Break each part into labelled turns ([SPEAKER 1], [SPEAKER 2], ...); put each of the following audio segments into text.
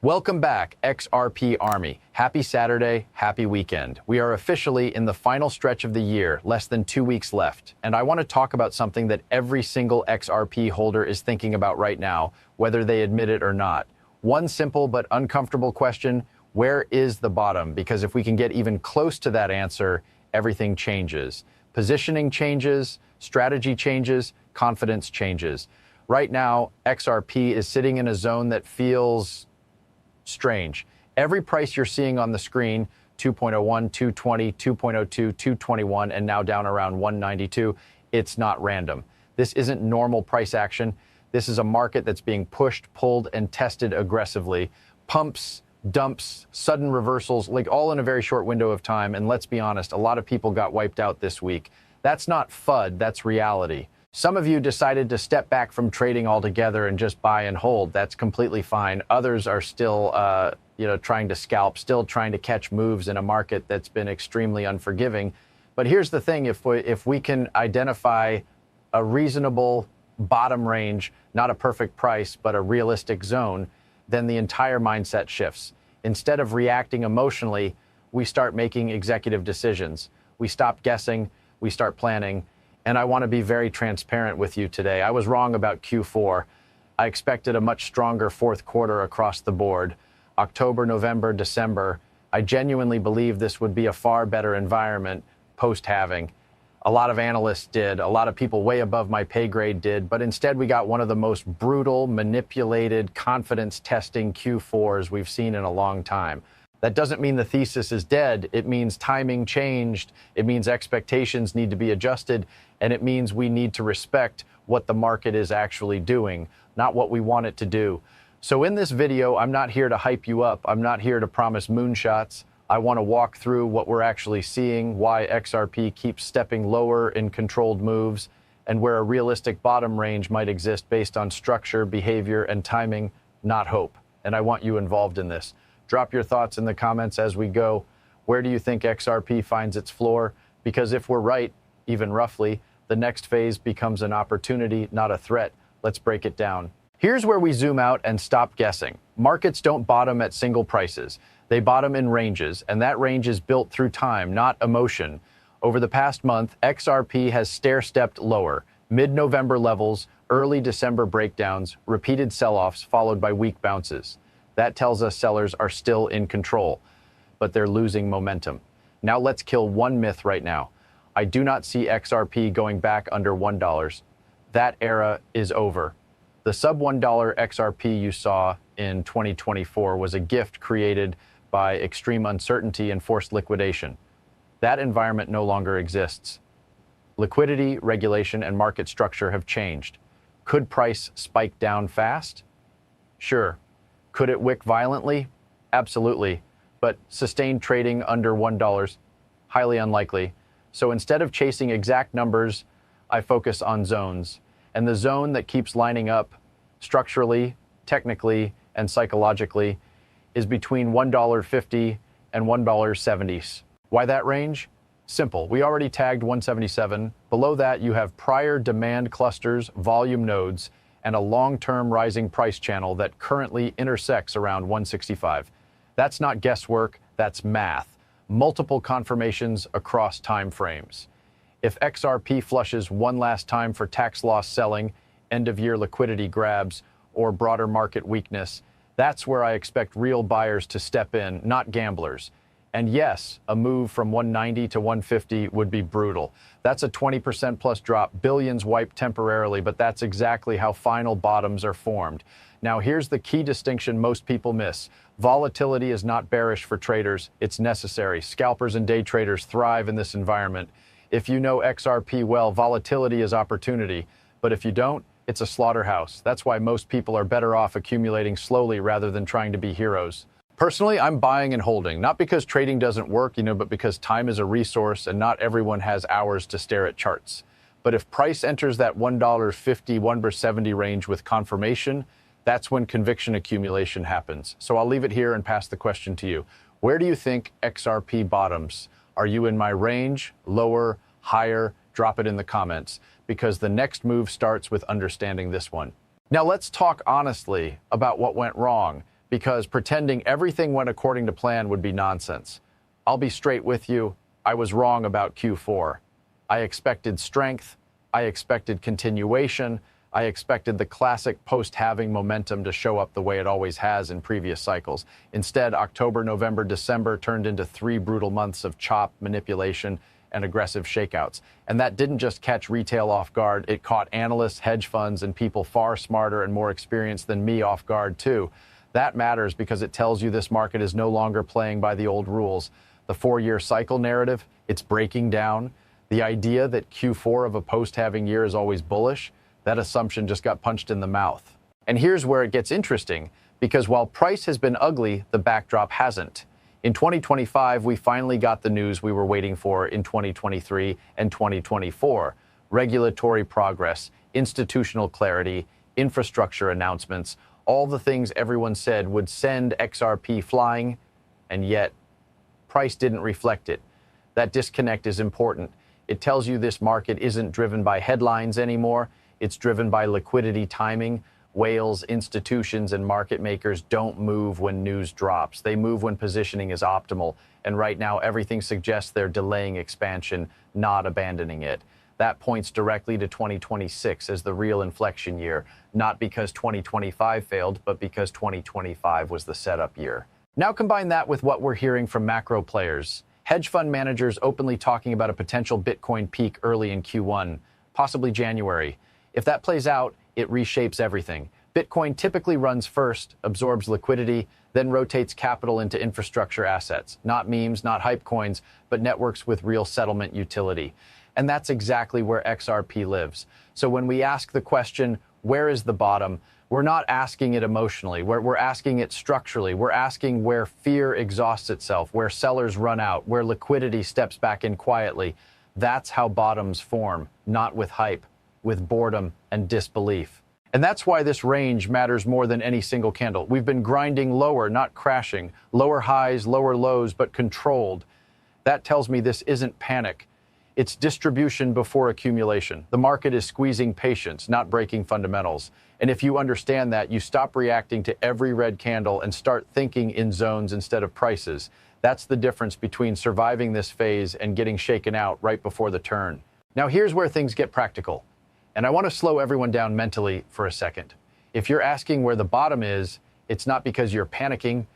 [SPEAKER 1] Welcome back, XRP Army. Happy Saturday, happy weekend. We are officially in the final stretch of the year, less than 2 weeks left. And I want to talk about something that every single XRP holder is thinking about right now, whether they admit it or not. One simple but uncomfortable question: where is the bottom? Because if we can get even close to that answer, everything changes. Positioning changes, strategy changes, confidence changes. Right now, XRP is sitting in a zone that feels strange. Every price you're seeing on the screen, 2.01, 220, 2.02, 221, and now down around 192, it's not random. This isn't normal price action. This is a market that's being pushed, pulled, and tested aggressively. Pumps, dumps, sudden reversals, like all in a very short window of time. And let's be honest, a lot of people got wiped out this week. That's not FUD, that's reality. Some of you decided to step back from trading altogether and just buy and hold. That's completely fine. Others are still, trying to scalp, still trying to catch moves in a market that's been extremely unforgiving. But here's the thing: if we can identify a reasonable bottom range, not a perfect price, but a realistic zone, then the entire mindset shifts. Instead of reacting emotionally, we start making executive decisions. We stop guessing, we start planning. And I want to be very transparent with you today. I was wrong about Q4. I expected a much stronger fourth quarter across the board. October, November, December. I genuinely believe this would be a far better environment post-halving. A lot of analysts did. A lot of people way above my pay grade did. But instead, we got one of the most brutal, manipulated, confidence-testing Q4s we've seen in a long time. That doesn't mean the thesis is dead. It means timing changed. It means expectations need to be adjusted. And it means we need to respect what the market is actually doing, not what we want it to do. So in this video, I'm not here to hype you up. I'm not here to promise moonshots. I want to walk through what we're actually seeing, why XRP keeps stepping lower in controlled moves, and where a realistic bottom range might exist based on structure, behavior, and timing, not hope. And I want you involved in this. Drop your thoughts in the comments as we go. Where do you think XRP finds its floor? Because if we're right, even roughly, the next phase becomes an opportunity, not a threat. Let's break it down. Here's where we zoom out and stop guessing. Markets don't bottom at single prices. They bottom in ranges, and that range is built through time, not emotion. Over the past month, XRP has stair-stepped lower. Mid-November levels, early December breakdowns, repeated sell-offs followed by weak bounces. That tells us sellers are still in control, but they're losing momentum. Now let's kill one myth right now. I do not see XRP going back under $1. That era is over. The sub-$1 XRP you saw in 2024 was a gift created by extreme uncertainty and forced liquidation. That environment no longer exists. Liquidity, regulation, and market structure have changed. Could price spike down fast? Sure. Could it wick violently? Absolutely. But sustained trading under $1? Highly unlikely. So instead of chasing exact numbers, I focus on zones. And the zone that keeps lining up structurally, technically, and psychologically is between $1.50 and $1.70. Why that range? Simple. We already tagged 177. Below that, you have prior demand clusters, volume nodes, and a long-term rising price channel that currently intersects around 165. That's not guesswork, that's math. Multiple confirmations across time frames. If XRP flushes one last time for tax loss selling, end-of-year liquidity grabs, or broader market weakness, that's where I expect real buyers to step in, not gamblers. And yes, a move from 190 to 150 would be brutal. That's a 20% plus drop, billions wiped temporarily, but that's exactly how final bottoms are formed. Now here's the key distinction most people miss. Volatility is not bearish for traders, it's necessary. Scalpers and day traders thrive in this environment. If you know XRP well, volatility is opportunity, but if you don't, it's a slaughterhouse. That's why most people are better off accumulating slowly rather than trying to be heroes. Personally, I'm buying and holding, not because trading doesn't work, but because time is a resource and not everyone has hours to stare at charts. But if price enters that $1.50, $1.70 range with confirmation, that's when conviction accumulation happens. So I'll leave it here and pass the question to you. Where do you think XRP bottoms? Are you in my range, lower, higher? Drop it in the comments, because the next move starts with understanding this one. Now let's talk honestly about what went wrong, because pretending everything went according to plan would be nonsense. I'll be straight with you. I was wrong about Q4. I expected strength. I expected continuation. I expected the classic post-halving momentum to show up the way it always has in previous cycles. Instead, October, November, December turned into 3 brutal months of chop, manipulation, and aggressive shakeouts. And that didn't just catch retail off guard, it caught analysts, hedge funds, and people far smarter and more experienced than me off guard too. That matters because it tells you this market is no longer playing by the old rules. The 4-year cycle narrative, it's breaking down. The idea that Q4 of a post-halving year is always bullish, that assumption just got punched in the mouth. And here's where it gets interesting, because while price has been ugly, the backdrop hasn't. In 2025, we finally got the news we were waiting for in 2023 and 2024. Regulatory progress, institutional clarity, infrastructure announcements, all the things everyone said would send XRP flying, and yet price didn't reflect it. That disconnect is important. It tells you this market isn't driven by headlines anymore. It's driven by liquidity timing. Whales, institutions, and market makers don't move when news drops. They move when positioning is optimal. And right now, everything suggests they're delaying expansion, not abandoning it. That points directly to 2026 as the real inflection year, not because 2025 failed, but because 2025 was the setup year. Now combine that with what we're hearing from macro players. Hedge fund managers openly talking about a potential Bitcoin peak early in Q1, possibly January. If that plays out, it reshapes everything. Bitcoin typically runs first, absorbs liquidity, then rotates capital into infrastructure assets. Not memes, not hype coins, but networks with real settlement utility. And that's exactly where XRP lives. So when we ask the question, where is the bottom? We're not asking it emotionally. We're asking it structurally. We're asking where fear exhausts itself, where sellers run out, where liquidity steps back in quietly. That's how bottoms form, not with hype, with boredom and disbelief. And that's why this range matters more than any single candle. We've been grinding lower, not crashing. Lower highs, lower lows, but controlled. That tells me this isn't panic. It's distribution before accumulation. The market is squeezing patience, not breaking fundamentals. And if you understand that, you stop reacting to every red candle and start thinking in zones instead of prices. That's the difference between surviving this phase and getting shaken out right before the turn. Now here's where things get practical. And I want to slow everyone down mentally for a second. If you're asking where the bottom is, it's not because you're panicking,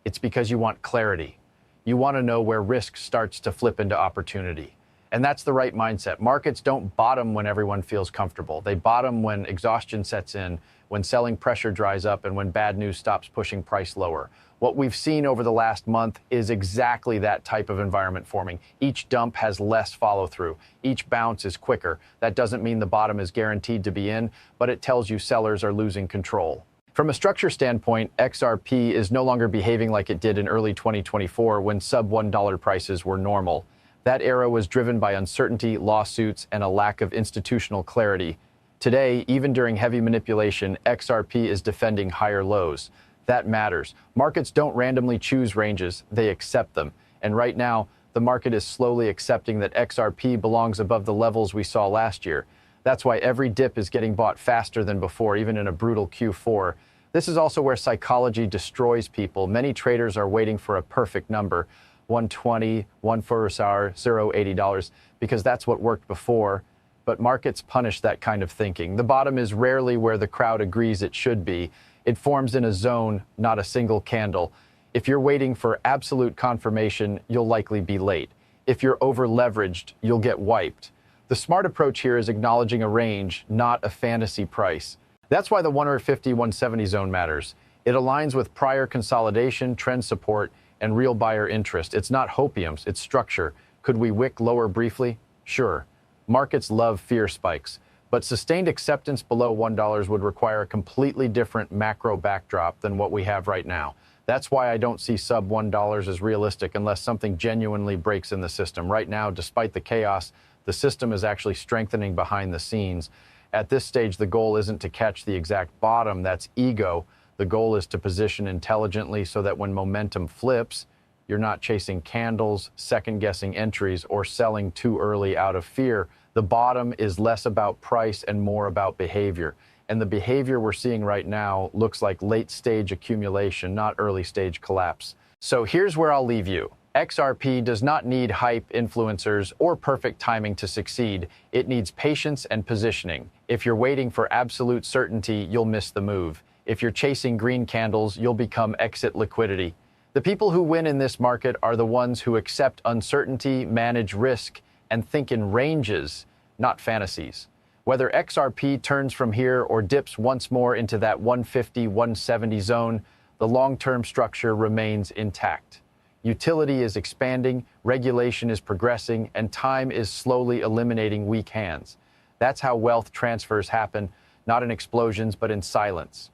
[SPEAKER 1] it's because you want clarity. You want to know where risk starts to flip into opportunity. And that's the right mindset. Markets don't bottom when everyone feels comfortable. They bottom when exhaustion sets in, when selling pressure dries up, and when bad news stops pushing price lower. What we've seen over the last month is exactly that type of environment forming. Each dump has less follow-through. Each bounce is quicker. That doesn't mean the bottom is guaranteed to be in, but it tells you sellers are losing control. From a structure standpoint, XRP is no longer behaving like it did in early 2024 when sub-$1 prices were normal. That era was driven by uncertainty, lawsuits, and a lack of institutional clarity. Today, even during heavy manipulation, XRP is defending higher lows. That matters. Markets don't randomly choose ranges, they accept them. And right now, the market is slowly accepting that XRP belongs above the levels we saw last year. That's why every dip is getting bought faster than before, even in a brutal Q4. This is also where psychology destroys people. Many traders are waiting for a perfect number. 120, 1 first hour, $0.80, because that's what worked before. But markets punish that kind of thinking. The bottom is rarely where the crowd agrees it should be. It forms in a zone, not a single candle. If you're waiting for absolute confirmation, you'll likely be late. If you're over-leveraged, you'll get wiped. The smart approach here is acknowledging a range, not a fantasy price. That's why the 150-170 zone matters. It aligns with prior consolidation, trend support, and real buyer interest. It's not hopiums, it's structure. Could we wick lower briefly? Sure. Markets love fear spikes, but sustained acceptance below $1 would require a completely different macro backdrop than what we have right now. That's why I don't see sub $1 as realistic unless something genuinely breaks in the system. Right now, despite the chaos, the system is actually strengthening behind the scenes. At this stage, the goal isn't to catch the exact bottom, that's ego. The goal is to position intelligently so that when momentum flips, you're not chasing candles, second-guessing entries, or selling too early out of fear. The bottom is less about price and more about behavior. And the behavior we're seeing right now looks like late-stage accumulation, not early-stage collapse. So here's where I'll leave you. XRP does not need hype, influencers, or perfect timing to succeed. It needs patience and positioning. If you're waiting for absolute certainty, you'll miss the move. If you're chasing green candles, you'll become exit liquidity. The people who win in this market are the ones who accept uncertainty, manage risk, and think in ranges, not fantasies. Whether XRP turns from here or dips once more into that 150, 170 zone, the long-term structure remains intact. Utility is expanding, regulation is progressing, and time is slowly eliminating weak hands. That's how wealth transfers happen, not in explosions, but in silence.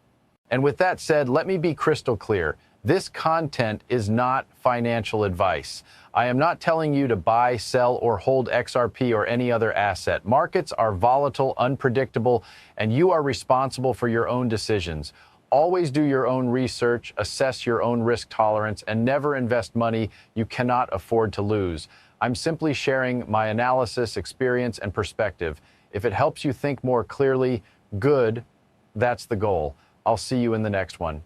[SPEAKER 1] And with that said, let me be crystal clear. This content is not financial advice. I am not telling you to buy, sell, or hold XRP or any other asset. Markets are volatile, unpredictable, and you are responsible for your own decisions. Always do your own research, assess your own risk tolerance, and never invest money you cannot afford to lose. I'm simply sharing my analysis, experience, and perspective. If it helps you think more clearly, good, that's the goal. I'll see you in the next one.